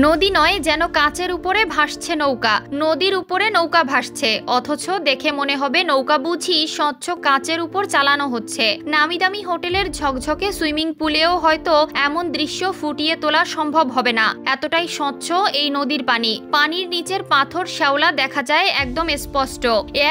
নদী নয়, যেন কাচের উপরে ভাসছে নৌকা। নদীর উপরে নৌকা ভাসছে, অথচ দেখে মনে হবে নৌকা বুঝি স্বচ্ছ কাচের উপর চালানো হচ্ছে। নামি দামি হোটেলের ঝকঝকে সুইমিং পুলেও হয়তো এমন দৃশ্য ফুটিয়ে তোলা সম্ভব হবে না, এতটাই স্বচ্ছ এই নদীর পানি। পানির নিচের পাথর শ্যাওলা দেখা যায় একদম স্পষ্ট।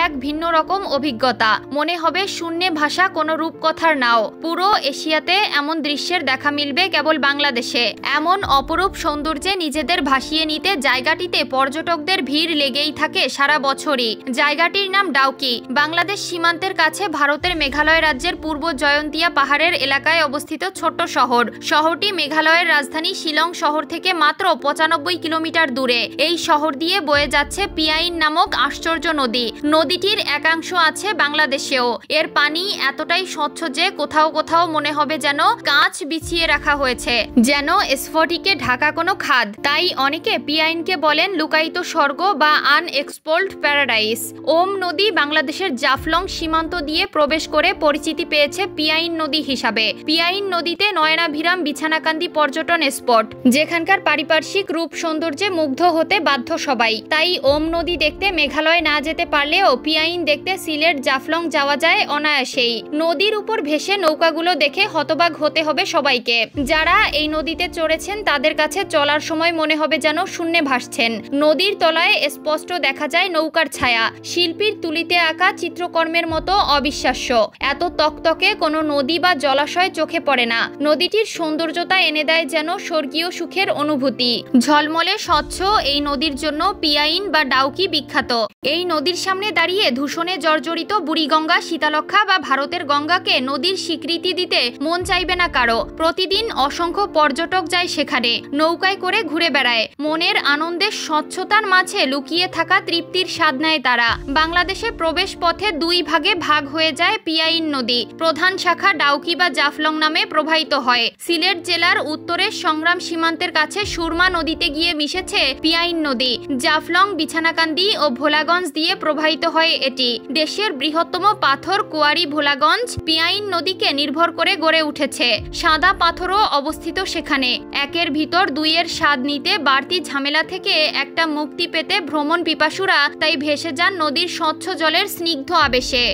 এক ভিন্ন রকম অভিজ্ঞতা, মনে হবে শূন্যে ভাষা কোনো রূপকথার নাও। পুরো এশিয়াতে এমন দৃশ্যের দেখা মিলবে কেবল বাংলাদেশে। এমন অপরূপ সৌন্দর্যে নিজেদের ভাসিয়ে নিতে জায়গাটিতে পর্যটকদের ভিড় লেগেই থাকে সারা বছরই। জায়গাটির নাম ডাউকি, বাংলাদেশ সীমান্তের কাছে ভারতের মেঘালয় রাজ্যের পূর্ব জয়ন্তিয়া পাহাড়ের এলাকায় অবস্থিত ছোট্ট শহর। শহরটি মেঘালয়ের রাজধানী শিলং শহর থেকে মাত্র 95 কিলোমিটার দূরে। এই শহর দিয়ে বয়ে যাচ্ছে পিয়াইন নামক আশ্চর্য নদী। নদীটির একাংশ আছে বাংলাদেশেও। এর পানি এতটাই স্বচ্ছ যে কোথাও কোথাও মনে হবে যেন কাঁচ বিছিয়ে রাখা হয়েছে, যেন স্ফটিকে ঢাকা কোনো খাদ। তাই অনেকে পিয়াইনকে বলেন লুকায়িত স্বর্গ বা আনএক্সপ্লোরড প্যারাডাইস। ওম নদী বাংলাদেশের জাফলং সীমান্ত দিয়ে প্রবেশ করে পরিচিতি পেয়েছে পিয়াইন নদী হিসাবে। পিয়াইন নদীতে নয়নাভিরাম বিছানাকান্দি পর্যটন স্পট, যেখানকার পারিপার্শ্বিক রূপ সৌন্দর্যে মুগ্ধ হতে বাধ্য সবাই। তাই ওম নদী দেখতে মেঘালয় না যেতে পারলেও পিয়াইন দেখতে সিলেট জাফলং যাওয়া যায় অনায়াসেই। নদীর উপর ভেসে নৌকাগুলো দেখে হতবাক হতে হবে সবাইকে। যারা এই নদীতে চড়েছেন তাদের কাছে চলার সময় মনে হবে যেন শূন্যে ভাসছেন। নদীর তলায় স্পষ্ট দেখা যায় নৌকার ছায়া, শিল্পীর তুলিতে আঁকা চিত্রকর্মের মতো অবিশ্বাস্য। এত তকতকে কোনো নদী বা জলাশয় চোখে পড়ে না। নদীটির সৌন্দর্যতা এনে দেয় যেন স্বর্গীয় সুখের অনুভূতি। ঝলমলে স্বচ্ছ এই নদীর জন্য পিয়াইন বা ডাউকি বিখ্যাত। এই নদীর সামনে দাঁড়িয়ে ধূসনে জর্জরিত বুড়িগঙ্গা, শীতলক্ষা বা ভারতের গঙ্গাকে নদীর স্বীকৃতি দিতে মন চাইবে না কারো। প্রতিদিন অসংখ্য পর্যটক যায় সেখানে, নৌকায় করে ঘুরে বেড়ায়। মনের আনন্দের স্বচ্ছতার মাঝে লুকিয়ে থাকা তৃপ্তির স্বাদ নেয় তারা। বাংলাদেশে প্রবেশ পথে দুই ভাগে ভাগ হয়ে যায় পিয়াইন নদী। প্রধান শাখা ডাউকি বা জাফলং নামে প্রবাহিত হয়। সিলেট জেলার উত্তরের সংগ্রাম সীমান্তের কাছে সুরমা নদীতে গিয়ে মিশেছে পিয়াইন নদী। জাফলং, বিছানাকান্দি ও ভোলাগঞ্জ দিয়ে প্রবাহিত হয় এটি। দেশের বৃহত্তম পাথর কুয়ারি ভোলাগঞ্জ পিয়াইন নদীকে নির্ভর করে গড়ে উঠেছে। সাদা পাথরও অবস্থিত সেখানে। একের ভিতর দুইয়ের স্বাদ নিতে, বাড়তি ঝামেলা থেকে একটা মুক্তি পেতে ভ্রমণ পিপাসুরা তাই ভেসে যান নদীর স্বচ্ছ জলের স্নিগ্ধ আবেশে।